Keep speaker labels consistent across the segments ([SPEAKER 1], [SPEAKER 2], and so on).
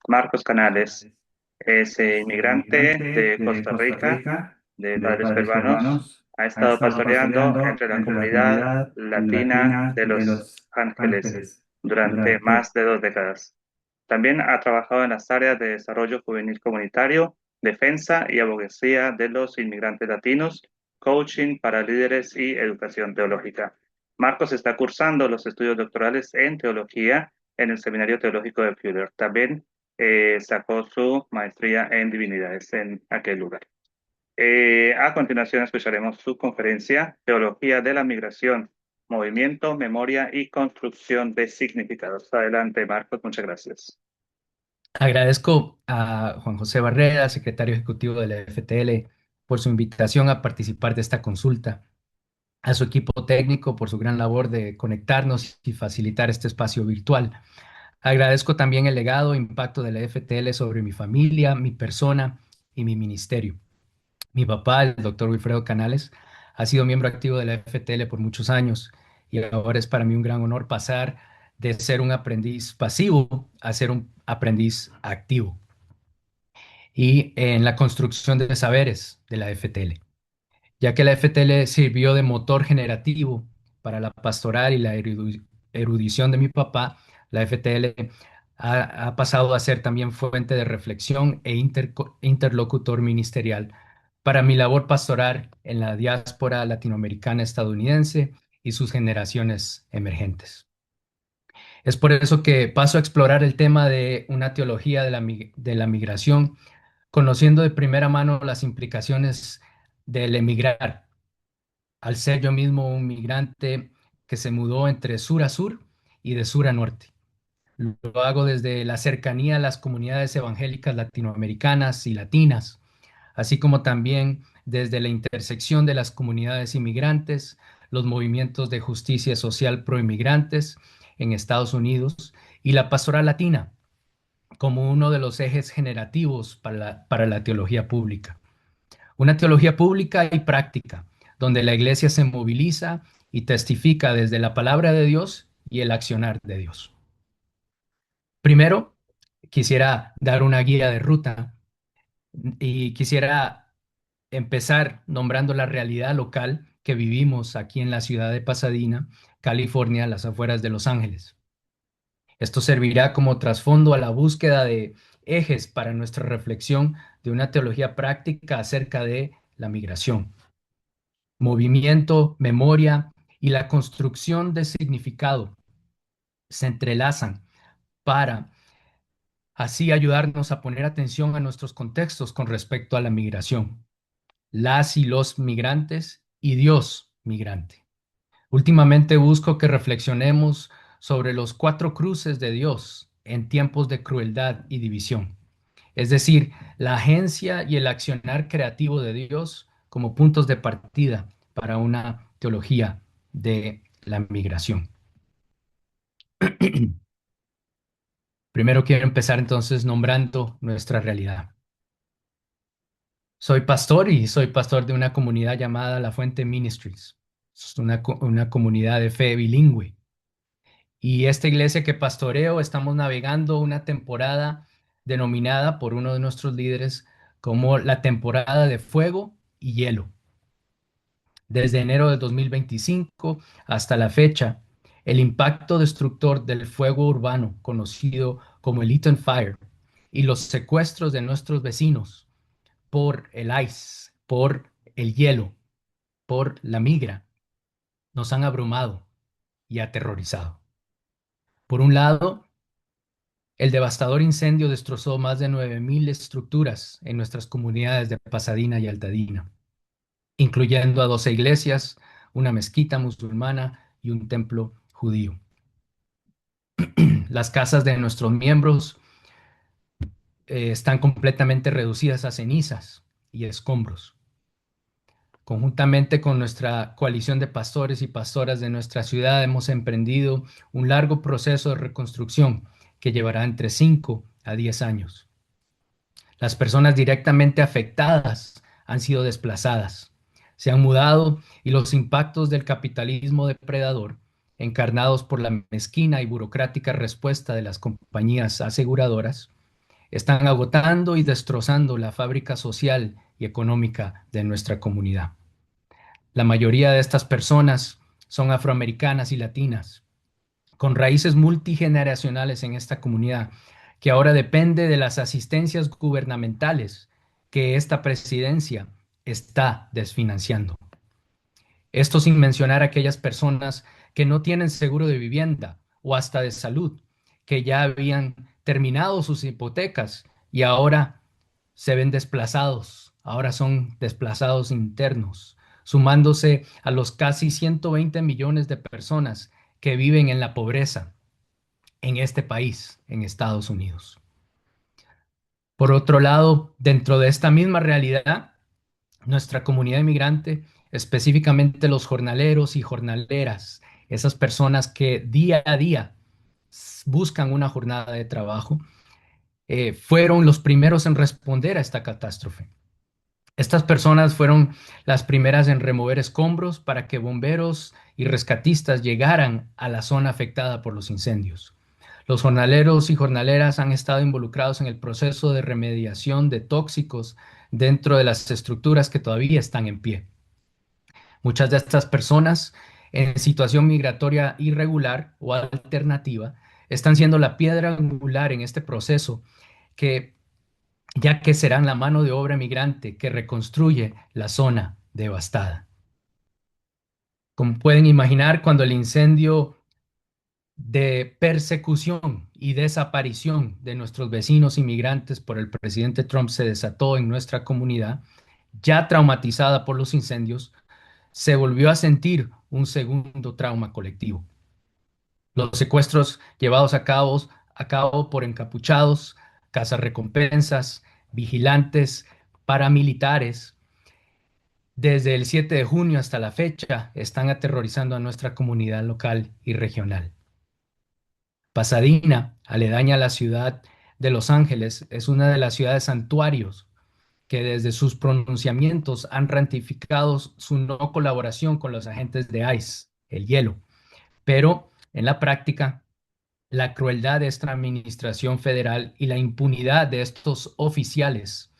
[SPEAKER 1] Marcos Canales es inmigrante de Costa Rica, de padres peruanos. Ha estado pastoreando entre la comunidad latina de Los Ángeles durante más de 2 décadas. También ha trabajado en las áreas de desarrollo juvenil comunitario, defensa y abogacía de los inmigrantes latinos, coaching para líderes y educación teológica. Marcos está cursando los estudios doctorales en teología en el Seminario Teológico de Fuller. También sacó su maestría en divinidades en aquel lugar. A continuación escucharemos su conferencia, Teología de la Migración, Movimiento, Memoria y Construcción de Significados. Adelante, Marcos, muchas gracias.
[SPEAKER 2] Agradezco a Juan José Barrera, secretario ejecutivo de la FTL, por su invitación a participar de esta consulta, a su equipo técnico por su gran labor de conectarnos y facilitar este espacio virtual. Agradezco también el legado e impacto de la FTL sobre mi familia, mi persona y mi ministerio. Mi papá, el doctor Wilfredo Canales, ha sido miembro activo de la FTL por muchos años y ahora es para mí un gran honor pasar de ser un aprendiz pasivo a ser un aprendiz activo y en la construcción de saberes de la FTL, ya que la FTL sirvió de motor generativo para la pastoral y la erudición de mi papá. La FTL ha pasado a ser también fuente de reflexión e interlocutor ministerial para mi labor pastoral en la diáspora latinoamericana estadounidense y sus generaciones emergentes. Es por eso que paso a explorar el tema de una teología de la migración, conociendo de primera mano las implicaciones del emigrar, al ser yo mismo un migrante que se mudó entre sur a sur y de sur a norte. Lo hago desde la cercanía a las comunidades evangélicas latinoamericanas y latinas, así como también desde la intersección de las comunidades inmigrantes, los movimientos de justicia social pro-inmigrantes en Estados Unidos y la pastoral latina como uno de los ejes generativos para la teología pública. Una teología pública y práctica, donde la iglesia se moviliza y testifica desde la palabra de Dios y el accionar de Dios. Primero, quisiera dar una guía de ruta y quisiera empezar nombrando la realidad local que vivimos aquí en la ciudad de Pasadena, California, a las afueras de Los Ángeles. Esto servirá como trasfondo a la búsqueda de ejes para nuestra reflexión de una teología práctica acerca de la migración, movimiento, memoria y la construcción de significado se entrelazan para así ayudarnos a poner atención a nuestros contextos con respecto a la migración, las y los migrantes y Dios migrante. Últimamente busco que reflexionemos sobre los cuatro cruces de Dios en tiempos de crueldad y división, es decir, la agencia y el accionar creativo de Dios como puntos de partida para una teología de la migración. Primero quiero empezar entonces nombrando nuestra realidad. Soy pastor y soy pastor de una comunidad llamada La Fuente Ministries. Es una comunidad de fe bilingüe. Y esta iglesia que pastoreo, estamos navegando una temporada denominada por uno de nuestros líderes como la temporada de fuego y hielo. Desde enero de 2025 hasta la fecha, el impacto destructor del fuego urbano, conocido como el Eaton Fire, y los secuestros de nuestros vecinos por el ice, por el hielo, por la migra, nos han abrumado y aterrorizado. Por un lado, el devastador incendio destrozó más de 9,000 estructuras en nuestras comunidades de Pasadena y Altadena, incluyendo a 12 iglesias, una mezquita musulmana y un templo judío. Las casas de nuestros miembros están completamente reducidas a cenizas y escombros. Conjuntamente con nuestra coalición de pastores y pastoras de nuestra ciudad, hemos emprendido un largo proceso de reconstrucción que llevará entre 5 a 10 años. Las personas directamente afectadas han sido desplazadas, se han mudado y los impactos del capitalismo depredador, encarnados por la mezquina y burocrática respuesta de las compañías aseguradoras, están agotando y destrozando la fábrica social y económica de nuestra comunidad. La mayoría de estas personas son afroamericanas y latinas, con raíces multigeneracionales en esta comunidad, que ahora depende de las asistencias gubernamentales que esta presidencia está desfinanciando. Esto sin mencionar a aquellas personas que no tienen seguro de vivienda o hasta de salud, que ya habían terminado sus hipotecas y ahora se ven desplazados, ahora son desplazados internos, sumándose a los casi 120 millones de personas que viven en la pobreza en este país, en Estados Unidos. Por otro lado, dentro de esta misma realidad, nuestra comunidad inmigrante, específicamente los jornaleros y jornaleras, esas personas que día a día buscan una jornada de trabajo, fueron los primeros en responder a esta catástrofe. Estas personas fueron las primeras en remover escombros para que bomberos y rescatistas llegaran a la zona afectada por los incendios. Los jornaleros y jornaleras han estado involucrados en el proceso de remediación de tóxicos dentro de las estructuras que todavía están en pie. Muchas de estas personas en situación migratoria irregular o alternativa están siendo la piedra angular en este proceso que ya que serán la mano de obra migrante que reconstruye la zona devastada. Como pueden imaginar, cuando el incendio de persecución y desaparición de nuestros vecinos inmigrantes por el presidente Trump se desató en nuestra comunidad, ya traumatizada por los incendios, se volvió a sentir un segundo trauma colectivo. Los secuestros llevados a cabo por encapuchados, cazarrecompensas, vigilantes, paramilitares, desde el 7 de junio hasta la fecha, están aterrorizando a nuestra comunidad local y regional. Pasadena, aledaña a la ciudad de Los Ángeles, es una de las ciudades santuarios que desde sus pronunciamientos han ratificado su no colaboración con los agentes de ICE, el hielo, pero en la práctica, la crueldad de esta administración federal y la impunidad de estos oficiales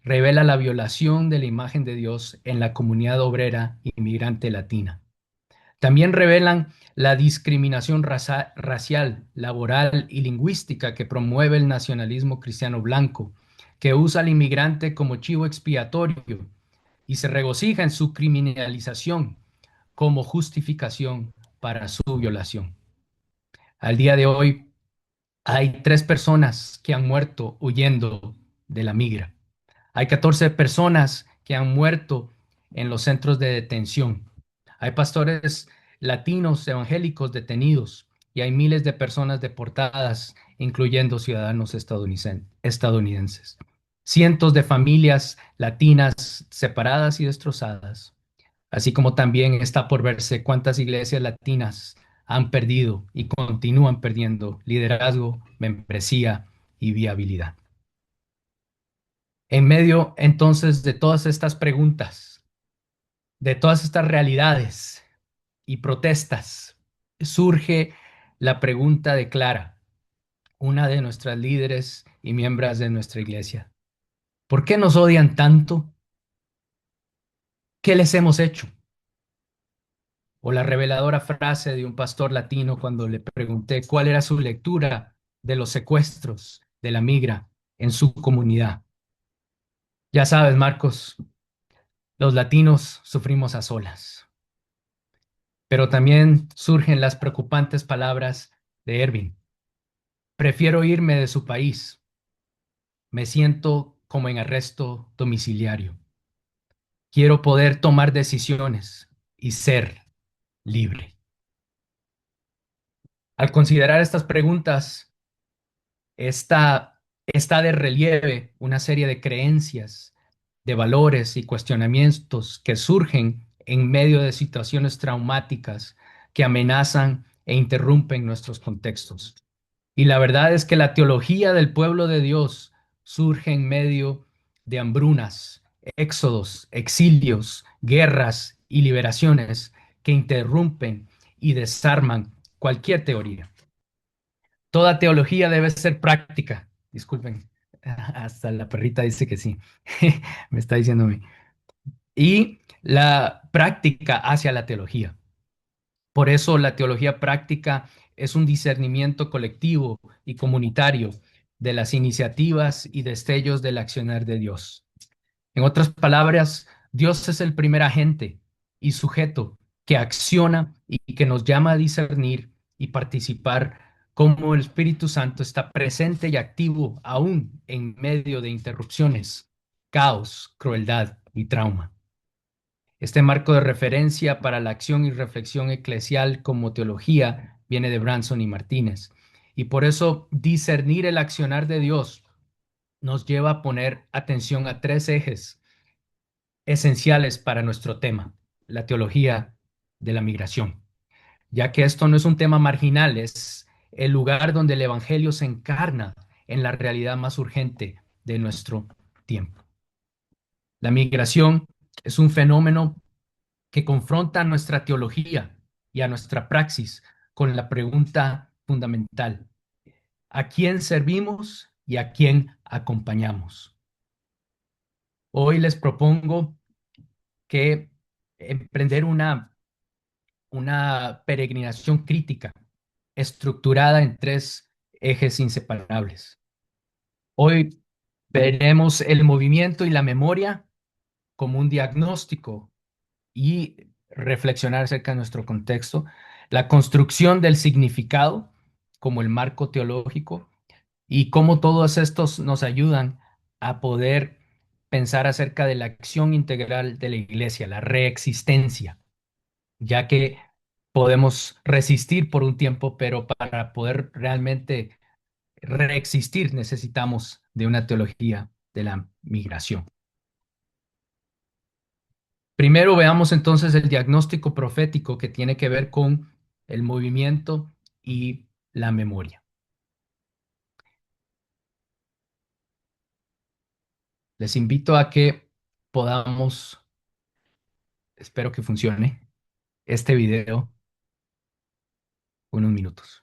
[SPEAKER 2] revela la violación de la imagen de Dios en la comunidad obrera inmigrante latina. También revelan la discriminación racial, laboral y lingüística que promueve el nacionalismo cristiano blanco, que usa al inmigrante como chivo expiatorio y se regocija en su criminalización como justificación para su violación. Al día de hoy hay 3 personas que han muerto huyendo de la migra. Hay 14 personas que han muerto en los centros de detención. Hay pastores latinos evangélicos detenidos y hay miles de personas deportadas, incluyendo ciudadanos estadounidenses. Cientos de familias latinas separadas y destrozadas, así como también está por verse cuántas iglesias latinas han perdido y continúan perdiendo liderazgo, membresía y viabilidad. En medio entonces de todas estas preguntas, de todas estas realidades y protestas, surge la pregunta de Clara, una de nuestras líderes y miembros de nuestra iglesia. ¿Por qué nos odian tanto? ¿Qué les hemos hecho? O la reveladora frase de un pastor latino cuando le pregunté cuál era su lectura de los secuestros de la migra en su comunidad. Ya sabes, Marcos, los latinos sufrimos a solas. Pero también surgen las preocupantes palabras de Ervin. Prefiero irme de su país. Me siento como en arresto domiciliario. Quiero poder tomar decisiones y ser libre. Al considerar estas preguntas, está de relieve una serie de creencias, de valores y cuestionamientos que surgen en medio de situaciones traumáticas que amenazan e interrumpen nuestros contextos. Y la verdad es que la teología del pueblo de Dios surge en medio de hambrunas, éxodos, exilios, guerras y liberaciones que interrumpen y desarman cualquier teoría. Toda teología debe ser práctica, disculpen. Hasta la perrita dice que sí. Me está diciendo a mí. Y la práctica hacia la teología. Por eso la teología práctica es un discernimiento colectivo y comunitario de las iniciativas y destellos del accionar de Dios. En otras palabras, Dios es el primer agente y sujeto que acciona y que nos llama a discernir y participar como el Espíritu Santo está presente y activo aún en medio de interrupciones, caos, crueldad y trauma. Este marco de referencia para la acción y reflexión eclesial como teología viene de Branson y Martínez. Y por eso discernir el accionar de Dios nos lleva a poner atención a tres ejes esenciales para nuestro tema, la teología de la migración, ya que esto no es un tema marginal, es el lugar donde el Evangelio se encarna en la realidad más urgente de nuestro tiempo. La migración es un fenómeno que confronta a nuestra teología y a nuestra praxis con la pregunta fundamental: ¿a quién servimos y a quién acompañamos? Hoy les propongo que emprender una peregrinación crítica estructurada en tres ejes inseparables. Hoy veremos el movimiento y la memoria como un diagnóstico y reflexionar acerca de nuestro contexto, la construcción del significado como el marco teológico y cómo todos estos nos ayudan a poder pensar acerca de la acción integral de la iglesia, la reexistencia, ya que podemos resistir por un tiempo, pero para poder realmente reexistir necesitamos de una teología de la migración. Primero veamos entonces el diagnóstico profético que tiene que ver con el movimiento y la memoria. Les invito a que podamos, espero que funcione, este video unos minutos.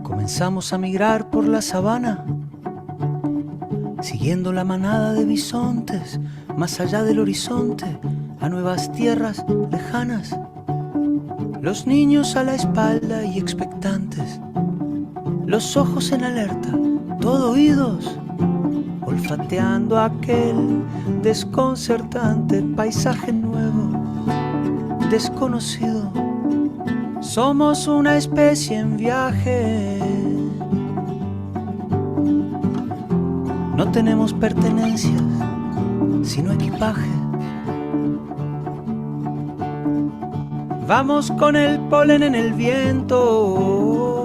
[SPEAKER 3] Comenzamos a migrar por la sabana, siguiendo la manada de bisontes, más allá del horizonte, a nuevas tierras lejanas. Los niños a la espalda y expectantes, los ojos en alerta, todo oídos, olfateando aquel desconcertante paisaje nuevo, desconocido. Somos una especie en viaje. No tenemos pertenencias, sino equipaje. Vamos con el polen en el viento.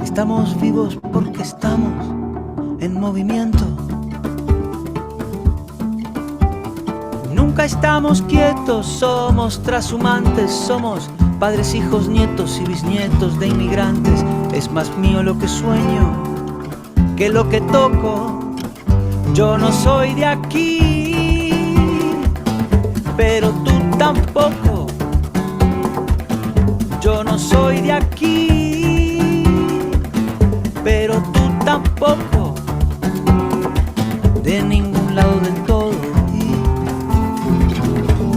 [SPEAKER 3] Estamos vivos porque estamos en movimiento. Nunca estamos quietos, somos trashumantes, somos padres, hijos, nietos y bisnietos de inmigrantes. Es más mío lo que sueño que lo que toco. Yo no soy de aquí, pero tú tampoco. Yo no soy de aquí, pero tú tampoco. De ningún lado del todo y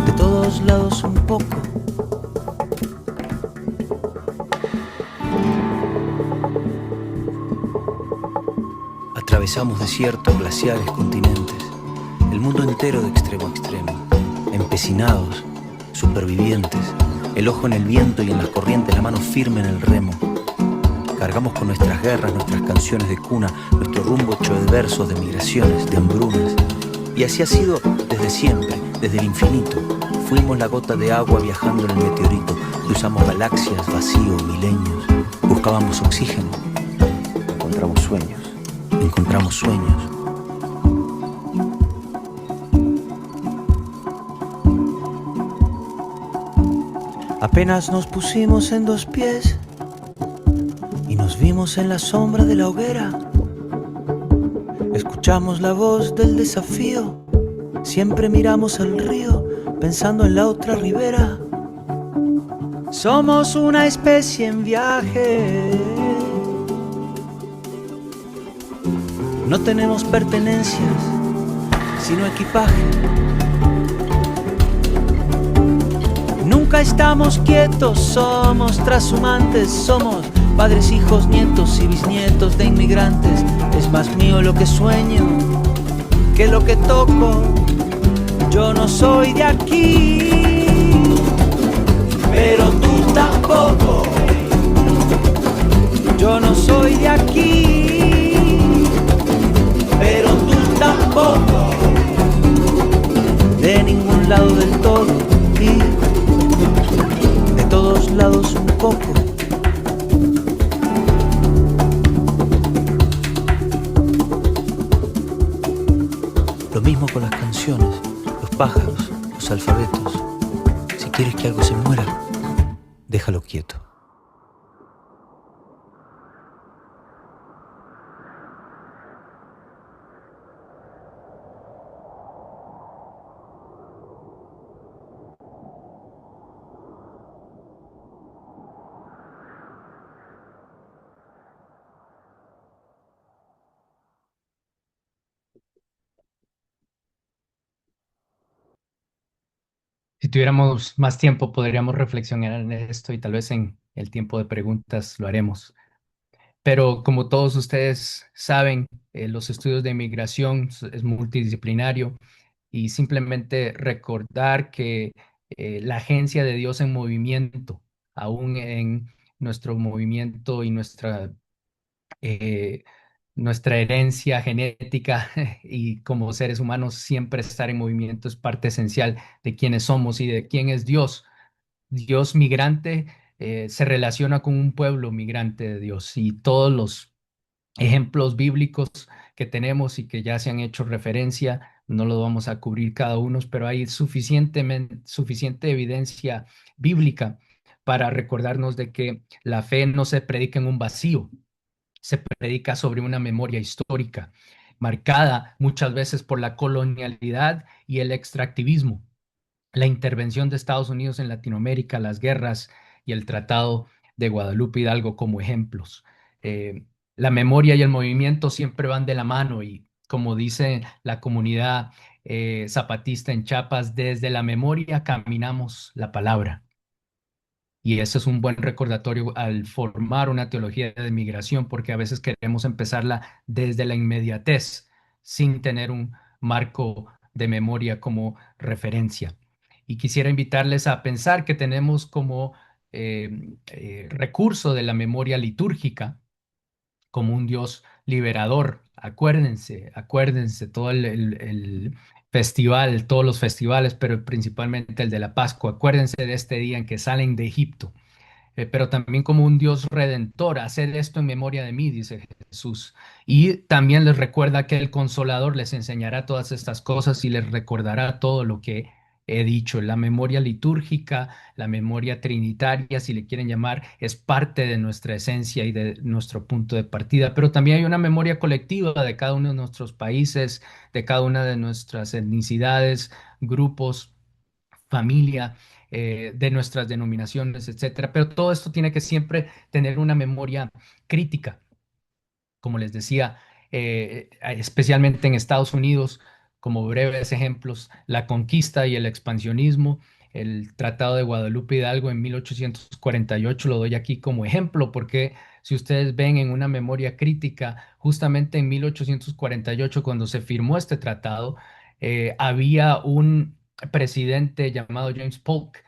[SPEAKER 3] de todos lados un poco. Atravesamos desiertos, glaciares, continentes, el mundo entero de extremo a extremo, empecinados, supervivientes, el ojo en el viento y en las corrientes, la mano firme en el remo. Cargamos con nuestras guerras, nuestras canciones de cuna, nuestro rumbo hecho de versos, de migraciones, de hambrunas. Y así ha sido desde siempre, desde el infinito. Fuimos la gota de agua viajando en el meteorito. Cruzamos galaxias, vacío, milenios. Buscábamos oxígeno. Encontramos sueños. Encontramos sueños. Apenas nos pusimos en dos pies y nos vimos en la sombra de la hoguera. Escuchamos la voz del desafío. Siempre miramos al río pensando en la otra ribera. Somos una especie en viaje. No tenemos pertenencias, sino equipaje. Nunca estamos quietos, somos trashumantes, somos padres, hijos, nietos y bisnietos de inmigrantes. Es más mío lo que sueño que lo que toco. Yo no soy de aquí, pero tú tampoco. Yo no soy de aquí, pero tú tampoco. De ningún lado del todo y de todos lados un poco. Lo mismo con las canciones, los pájaros, los alfabetos. Si quieres que algo se muera, déjalo quieto.
[SPEAKER 2] Si tuviéramos más tiempo, podríamos reflexionar en esto y tal vez en el tiempo de preguntas lo haremos. Pero como todos ustedes saben, los estudios de inmigración es multidisciplinario y simplemente recordar que la agencia de Dios en movimiento, aún en nuestro movimiento y eh, nuestra herencia genética y como seres humanos, siempre estar en movimiento es parte esencial de quiénes somos y de quién es Dios. Dios migrante se relaciona con un pueblo migrante de Dios y todos los ejemplos bíblicos que tenemos y que ya se han hecho referencia, no lo vamos a cubrir cada uno, pero hay suficiente evidencia bíblica para recordarnos de que la fe no se predica en un vacío, se predica sobre una memoria histórica, marcada muchas veces por la colonialidad y el extractivismo, la intervención de Estados Unidos en Latinoamérica, las guerras y el Tratado de Guadalupe Hidalgo como ejemplos. La memoria y el movimiento siempre van de la mano y como dice la comunidad zapatista en Chiapas, desde la memoria caminamos la palabra. Y eso es un buen recordatorio al formar una teología de migración, porque a veces queremos empezarla desde la inmediatez, sin tener un marco de memoria como referencia. Y quisiera invitarles a pensar que tenemos como recurso de la memoria litúrgica, como un Dios liberador. Acuérdense, todo el festival, todos los festivales, pero principalmente el de la Pascua. Acuérdense de este día en que salen de Egipto, pero también como un Dios redentor. Hacer esto en memoria de mí, dice Jesús. Y también les recuerda que el Consolador les enseñará todas estas cosas y les recordará todo lo que he dicho. La memoria litúrgica, la memoria trinitaria, si le quieren llamar, es parte de nuestra esencia y de nuestro punto de partida, pero también hay una memoria colectiva de cada uno de nuestros países, de cada una de nuestras etnicidades, grupos, familia, de nuestras denominaciones, etcétera. Pero todo esto tiene que siempre tener una memoria crítica, como les decía, especialmente en Estados Unidos, como breves ejemplos, la conquista y el expansionismo. El Tratado de Guadalupe Hidalgo en 1848 lo doy aquí como ejemplo, porque si ustedes ven en una memoria crítica, justamente en 1848, cuando se firmó este tratado, había un presidente llamado James Polk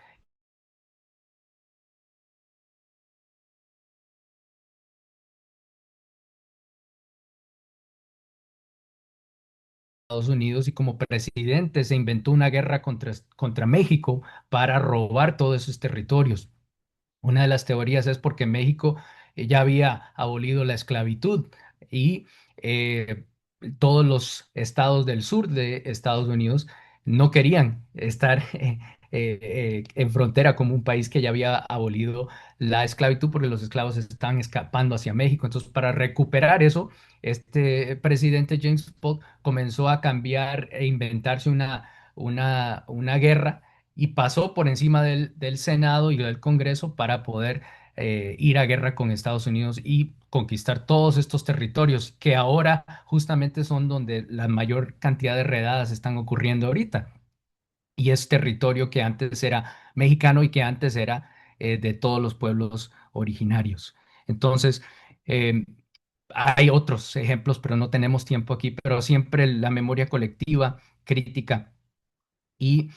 [SPEAKER 2] Estados Unidos y como presidente se inventó una guerra contra México para robar todos esos territorios. Una de las teorías es porque México ya había abolido la esclavitud y eh, todos los estados del sur de Estados Unidos no querían estar en frontera como un país que ya había abolido la esclavitud porque los esclavos estaban escapando hacia México. Entonces, para recuperar eso, este presidente James Polk comenzó a cambiar e inventarse una guerra y pasó por encima del Senado y del Congreso para poder ir a guerra con Estados Unidos y conquistar todos estos territorios que ahora justamente son donde la mayor cantidad de redadas están ocurriendo ahorita. Y es territorio que antes era mexicano y que antes era de todos los pueblos originarios. Entonces, eh, hay otros ejemplos, pero no tenemos tiempo aquí, pero siempre la memoria colectiva, crítica y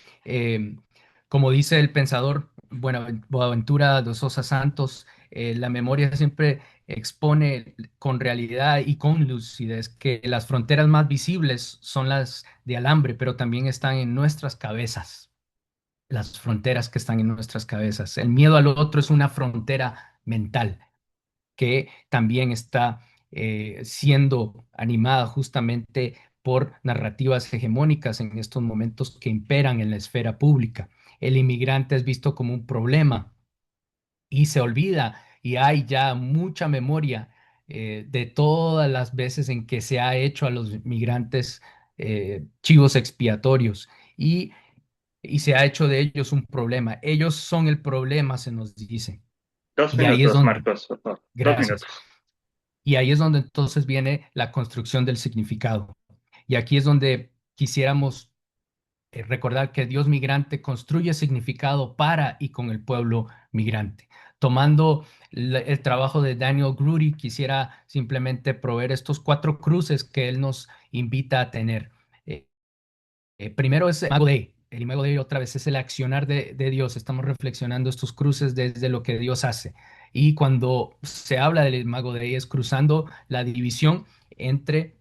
[SPEAKER 2] como dice el pensador Boaventura de Sosa Santos, la memoria siempre expone con realidad y con lucidez que las fronteras más visibles son las de alambre, pero también están en nuestras cabezas, las fronteras que están en nuestras cabezas. El miedo al otro es una frontera mental que también está siendo animada justamente por narrativas hegemónicas en estos momentos que imperan en la esfera pública. El inmigrante es visto como un problema y se olvida y hay ya mucha memoria de todas las veces en que se ha hecho a los migrantes chivos expiatorios y, y se ha hecho de ellos un problema. Ellos son el problema, se nos dice.
[SPEAKER 1] Dos
[SPEAKER 2] Y ahí es
[SPEAKER 1] minutos,
[SPEAKER 2] donde,
[SPEAKER 1] Marcos, por favor. Dos
[SPEAKER 2] gracias.
[SPEAKER 1] minutos.
[SPEAKER 2] Y ahí es donde entonces viene la construcción del significado. Y aquí es donde quisiéramos recordar que Dios migrante construye significado para y con el pueblo migrante. Tomando el trabajo de Daniel Grudy, quisiera simplemente proveer estos cuatro cruces que él nos invita a tener. Eh, Primero es el Imago Dei. El Imago Dei otra vez es el accionar de Dios. Estamos reflexionando estos cruces desde lo que Dios hace. Y cuando se habla del Imago Dei es cruzando la división entre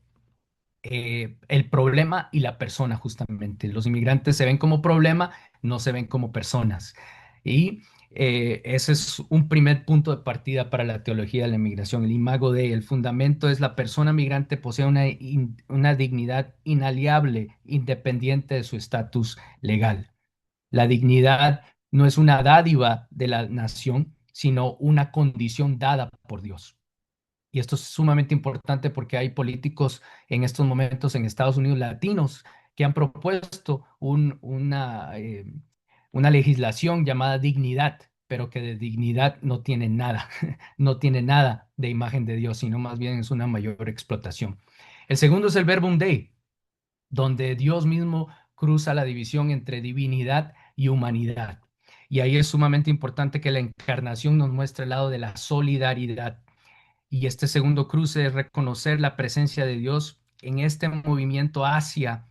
[SPEAKER 2] el problema y la persona, justamente. Los inmigrantes se ven como problema, no se ven como personas. Y ese es un primer punto de partida para la teología de la inmigración. El imago Dei, el fundamento es la persona migrante posee una dignidad inaliable, independiente de su estatus legal. La dignidad no es una dádiva de la nación, sino una condición dada por Dios. Y esto es sumamente importante porque hay políticos en estos momentos en Estados Unidos latinos que han propuesto una legislación llamada dignidad, pero que de dignidad no tiene nada, no tiene nada de imagen de Dios, sino más bien es una mayor explotación. El segundo es el verbum Dei, donde Dios mismo cruza la división entre divinidad y humanidad. Y ahí es sumamente importante que la encarnación nos muestre el lado de la solidaridad. Y este segundo cruce es reconocer la presencia de Dios en este movimiento hacia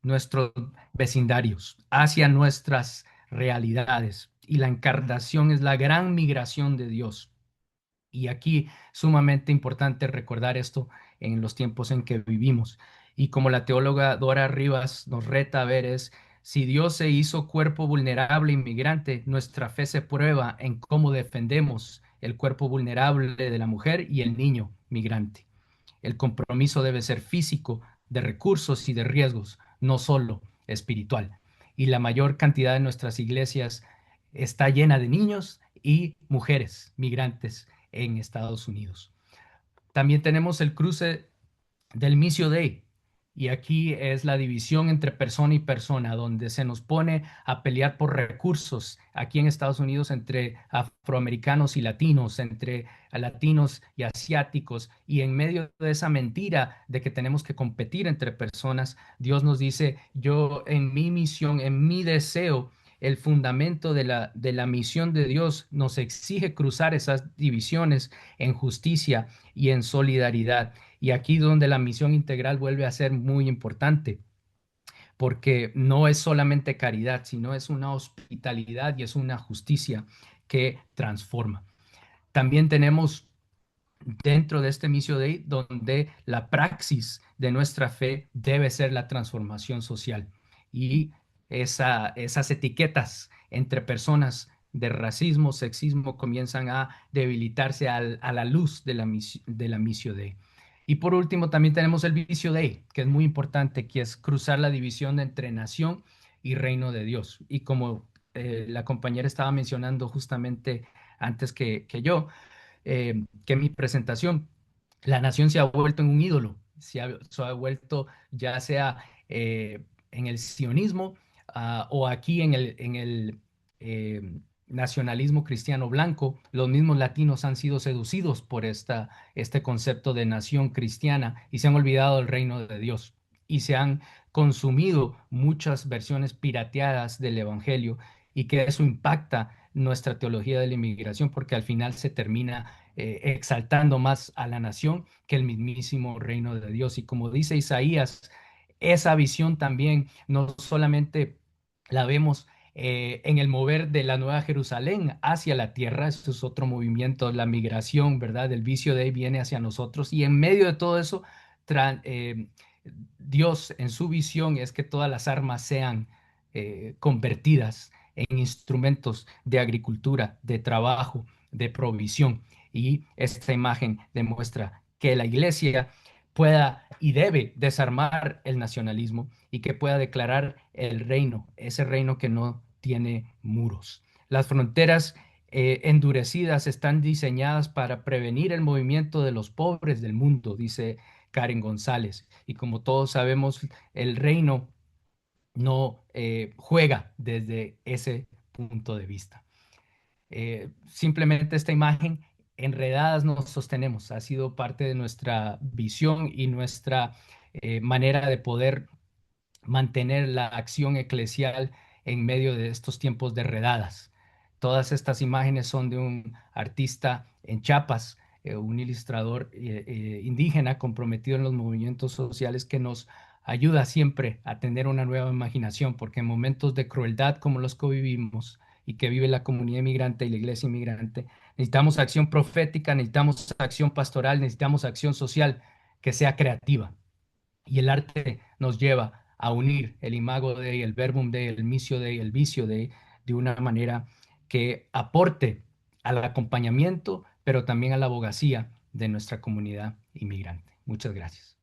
[SPEAKER 2] nuestros vecindarios, hacia nuestras realidades. Y la encarnación es la gran migración de Dios. Y aquí sumamente importante recordar esto en los tiempos en que vivimos. Y como la teóloga Dora Rivas nos reta a ver es, si Dios se hizo cuerpo vulnerable inmigrante, nuestra fe se prueba en cómo defendemos el cuerpo vulnerable de la mujer y el niño migrante. El compromiso debe ser físico, de recursos y de riesgos, no solo espiritual. Y la mayor cantidad de nuestras iglesias está llena de niños y mujeres migrantes en Estados Unidos. También tenemos el cruce del Missio Dei. Y aquí es la división entre persona y persona, donde se nos pone a pelear por recursos aquí en Estados Unidos entre afroamericanos y latinos, entre latinos y asiáticos. Y en medio de esa mentira de que tenemos que competir entre personas, Dios nos dice, yo en mi misión, en mi deseo, el fundamento de la misión de Dios nos exige cruzar esas divisiones en justicia y en solidaridad. Y aquí donde la misión integral vuelve a ser muy importante, porque no es solamente caridad, sino es una hospitalidad y es una justicia que transforma. También tenemos dentro de este Missio Dei, donde la praxis de nuestra fe debe ser la transformación social. Y esas etiquetas entre personas de racismo, sexismo, comienzan a debilitarse a la luz de la Missio Dei. Y por último, también tenemos el Vicio Dei, que es muy importante, que es cruzar la división entre nación y reino de Dios. Y como la compañera estaba mencionando justamente antes que yo, que mi presentación, la nación se ha vuelto en un ídolo, se ha vuelto ya sea en el sionismo o aquí en el nacionalismo cristiano blanco. Los mismos latinos han sido seducidos por este concepto de nación cristiana y se han olvidado del reino de Dios y se han consumido muchas versiones pirateadas del Evangelio y que eso impacta nuestra teología de la inmigración porque al final se termina exaltando más a la nación que el mismísimo reino de Dios. Y como dice Isaías, esa visión también no solamente la vemos en el mover de la Nueva Jerusalén hacia la tierra, eso es otro movimiento, la migración, ¿verdad? El vicio de ahí viene hacia nosotros y en medio de todo eso, Dios en su visión es que todas las armas sean convertidas en instrumentos de agricultura, de trabajo, de provisión. Y esta imagen demuestra que la iglesia pueda y debe desarmar el nacionalismo y que pueda declarar el reino, ese reino que no tiene muros. Las fronteras endurecidas están diseñadas para prevenir el movimiento de los pobres del mundo, dice Karen González. Y como todos sabemos, el reino no juega desde ese punto de vista. Simplemente esta imagen, enredadas nos sostenemos, ha sido parte de nuestra visión y nuestra manera de poder mantener la acción eclesial en medio de estos tiempos de redadas. Todas estas imágenes son de un artista en Chiapas, un ilustrador indígena comprometido en los movimientos sociales que nos ayuda siempre a tener una nueva imaginación, porque en momentos de crueldad como los que vivimos y que vive la comunidad inmigrante y la iglesia inmigrante, necesitamos acción profética, necesitamos acción pastoral, necesitamos acción social que sea creativa. Y el arte nos lleva a unir el imago Dei, el verbum Dei, el missio Dei, el vicio Dei, de una manera que aporte al acompañamiento, pero también a la abogacía de nuestra comunidad inmigrante. Muchas gracias.